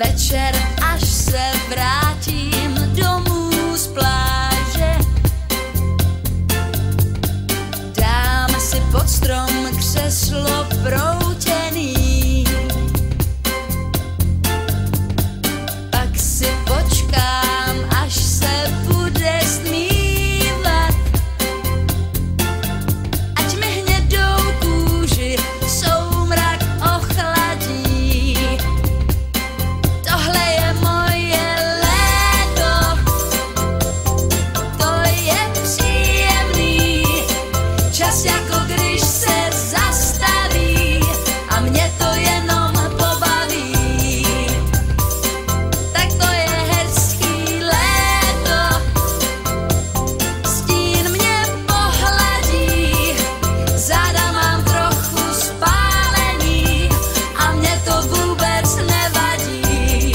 Večer, až se vrátím domů z pláže, dám si pod strom křeslo proutěný, pak si počkám, až se bude stmívat, ať mi hnědou kůži soumrak ochladí. Tohle je moje léto, to je příjemný čas, jako když se zastaví a mě to jenom pobaví. Tak to je hezký léto, stín mě pohladí, záda mám trochu spálený a mě to vůbec nevadí.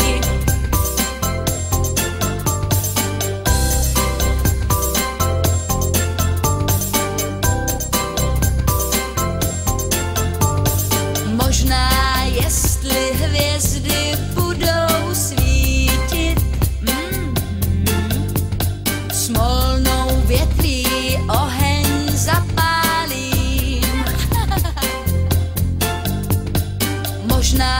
Možná, jestli hvězdy budou svítit, smolnou větví oheň zapálím. Možná